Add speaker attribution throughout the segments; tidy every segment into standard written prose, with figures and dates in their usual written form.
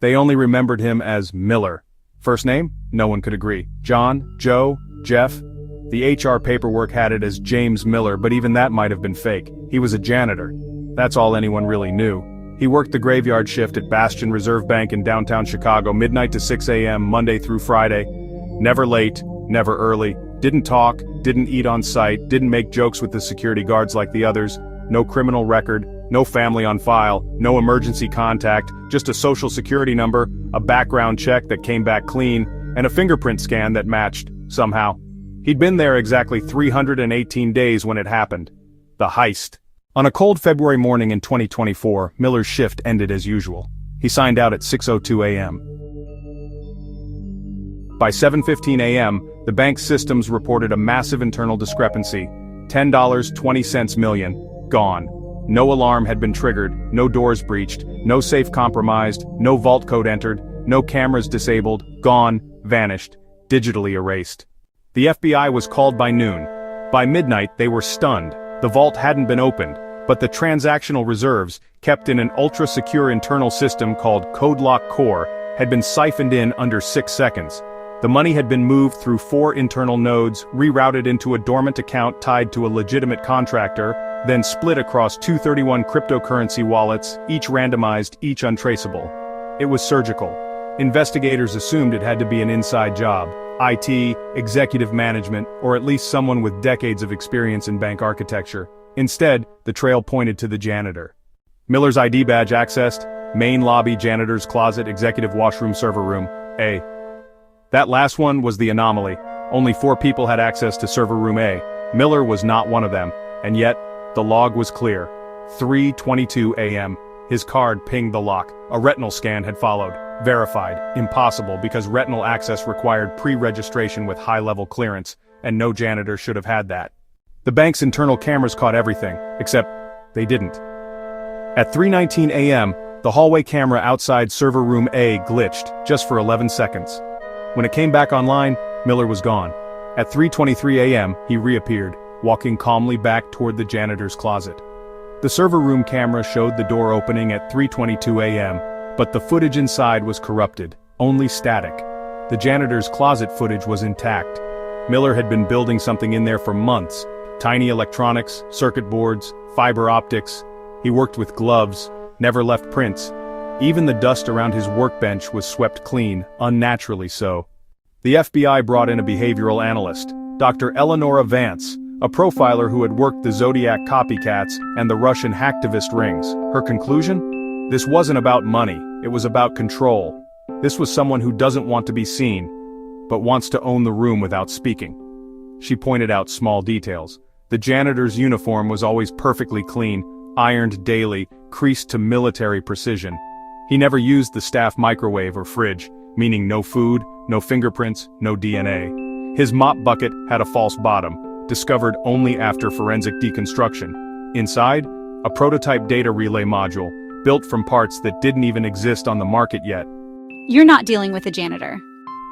Speaker 1: They only remembered him as Miller. First name? No one could agree. John, Joe, Jeff? The HR paperwork had it as James Miller, but even that might have been fake. He was a janitor. That's all anyone really knew. He worked the graveyard shift at Bastion Reserve Bank in downtown Chicago, midnight to 6 a.m., Monday through Friday. Never late, never early. Didn't talk, didn't eat on site, didn't make jokes with the security guards like the others. No criminal record, no family on file, no emergency contact, just a social security number, a background check that came back clean, and a fingerprint scan that matched, somehow. He'd been there exactly 318 days when it happened. The heist. On a cold February morning in 2024, Miller's shift ended as usual. He signed out at 6:02 a.m. By 7:15 a.m., the bank's systems reported a massive internal discrepancy. $10.20 million, gone. No alarm had been triggered, no doors breached, no safe compromised, no vault code entered, no cameras disabled, gone, vanished, digitally erased. The FBI was called by noon. By midnight, they were stunned. The vault hadn't been opened, but the transactional reserves, kept in an ultra-secure internal system called CodeLock Core, had been siphoned in under 6 seconds. The money had been moved through 4 internal nodes, rerouted into a dormant account tied to a legitimate contractor, then split across 231 cryptocurrency wallets, each randomized, each untraceable. It was surgical. Investigators assumed it had to be an inside job. IT, executive management, or at least someone with decades of experience in bank architecture. Instead, the trail pointed to the janitor. Miller's ID badge accessed, main lobby, janitor's closet, executive washroom, server room, A. That last one was the anomaly. Only 4 people had access to server room A. Miller was not one of them, and yet, the log was clear. 3:22 a.m. His card pinged the lock. A retinal scan had followed. Verified. Impossible because retinal access required pre-registration with high-level clearance, and no janitor should have had that. The bank's internal cameras caught everything, except they didn't. At 3:19 a.m., the hallway camera outside server room A glitched, just for 11 seconds. When it came back online, Miller was gone. At 3:23 a.m., he reappeared, walking calmly back toward the janitor's closet. The server room camera showed the door opening at 3:22 a.m., but the footage inside was corrupted, only static. The janitor's closet footage was intact. Miller had been building something in there for months. Tiny electronics, circuit boards, fiber optics. He worked with gloves, never left prints. Even the dust around his workbench was swept clean, unnaturally so. The FBI brought in a behavioral analyst, Dr. Elinora Vance, a profiler who had worked the Zodiac copycats and the Russian hacktivist rings. Her conclusion? This wasn't about money, it was about control. This was someone who doesn't want to be seen, but wants to own the room without speaking. She pointed out small details. The janitor's uniform was always perfectly clean, ironed daily, creased to military precision. He never used the staff microwave or fridge, meaning no food, no fingerprints, no DNA. His mop bucket had a false bottom, discovered only after forensic deconstruction. Inside, a prototype data relay module, built from parts that didn't even exist on the market yet.
Speaker 2: You're not dealing with a janitor.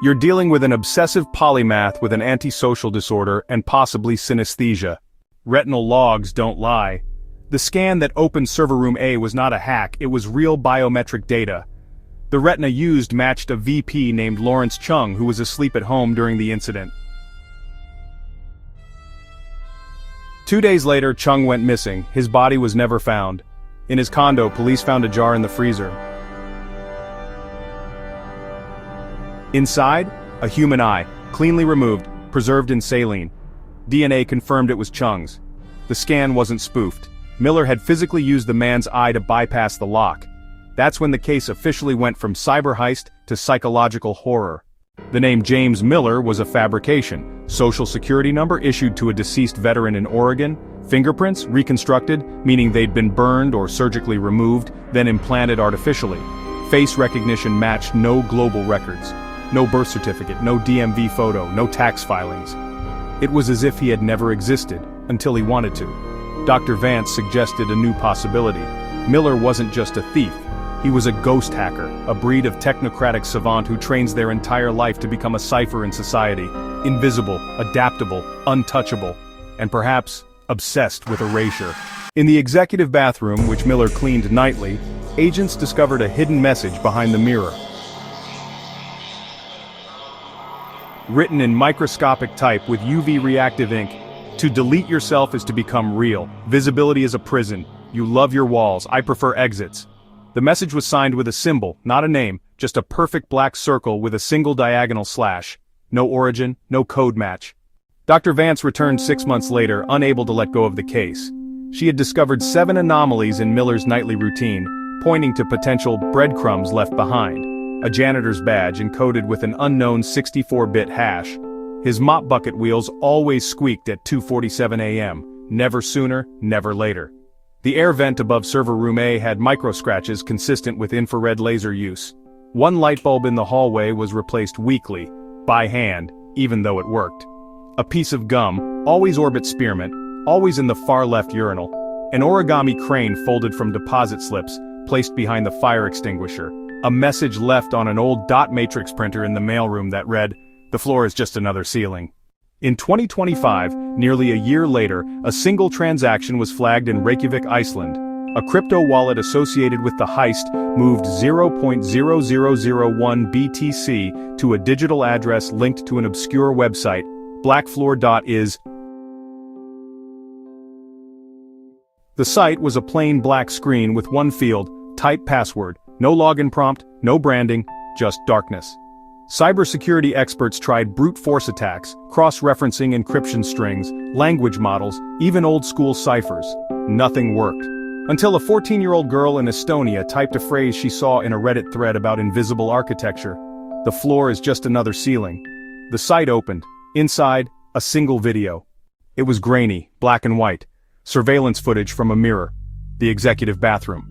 Speaker 1: You're dealing with an obsessive polymath with an antisocial disorder and possibly synesthesia. Retinal logs don't lie. The scan that opened server room A was not a hack, it was real biometric data. The retina used matched a VP named Lawrence Chung who was asleep at home during the incident. 2 days later, Chung went missing. His body was never found. In his condo, police found a jar in the freezer. Inside, a human eye, cleanly removed, preserved in saline. DNA confirmed it was Chung's. The scan wasn't spoofed. Miller had physically used the man's eye to bypass the lock. That's when the case officially went from cyber-heist to psychological horror. The name James Miller was a fabrication. Social security number issued to a deceased veteran in Oregon. Fingerprints reconstructed, meaning they'd been burned or surgically removed, then implanted artificially. Face recognition matched no global records. No birth certificate, no DMV photo, no tax filings. It was as if he had never existed, until he wanted to. Dr. Vance suggested a new possibility. Miller wasn't just a thief. He was a ghost hacker, a breed of technocratic savant who trains their entire life to become a cipher in society. Invisible, adaptable, untouchable, and perhaps obsessed with erasure. In the executive bathroom, which Miller cleaned nightly, agents discovered a hidden message behind the mirror. Written in microscopic type with UV-reactive ink, "To delete yourself is to become real. Visibility is a prison. You love your walls, I prefer exits." The message was signed with a symbol, not a name, just a perfect black circle with a single diagonal slash. No origin, no code match. Dr. Vance returned 6 months later, unable to let go of the case. She had discovered 7 anomalies in Miller's nightly routine, pointing to potential breadcrumbs left behind. A janitor's badge encoded with an unknown 64-bit hash. His mop bucket wheels always squeaked at 2:47 a.m., never sooner, never later. The air vent above server room A had micro-scratches consistent with infrared laser use. One light bulb in the hallway was replaced weekly, by hand, even though it worked. A piece of gum, always orbit spearmint, always in the far left urinal. An origami crane folded from deposit slips, placed behind the fire extinguisher. A message left on an old dot matrix printer in the mailroom that read, "The floor is just another ceiling." In 2025, nearly a year later, a single transaction was flagged in Reykjavik, Iceland. A crypto wallet associated with the heist moved 0.0001 BTC to a digital address linked to an obscure website, blackfloor.is. The site was a plain black screen with one field, type password, no login prompt, no branding, just darkness. Cybersecurity experts tried brute force attacks, cross-referencing encryption strings, language models, even old-school ciphers. Nothing worked. Until a 14-year-old girl in Estonia typed a phrase she saw in a Reddit thread about invisible architecture. "The floor is just another ceiling." The site opened. Inside, a single video. It was grainy, black and white. Surveillance footage from a mirror. The executive bathroom.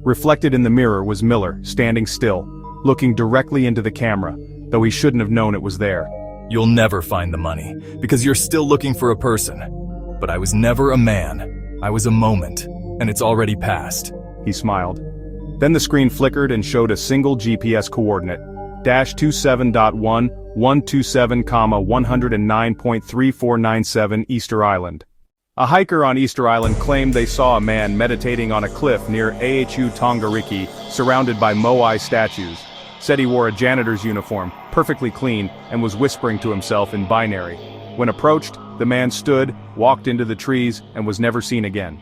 Speaker 1: Reflected in the mirror was Miller, standing still, looking directly into the camera, though he shouldn't have known it was there.
Speaker 3: "You'll never find the money, because you're still looking for a person. But I was never a man. I was a moment, and it's already passed."
Speaker 1: He smiled. Then the screen flickered and showed a single GPS coordinate, -27.127,109.3497 Easter Island. A hiker on Easter Island claimed they saw a man meditating on a cliff near Ahu Tongariki, surrounded by moai statues. Said he wore a janitor's uniform, perfectly clean, and was whispering to himself in binary. When approached, the man stood, walked into the trees, and was never seen again.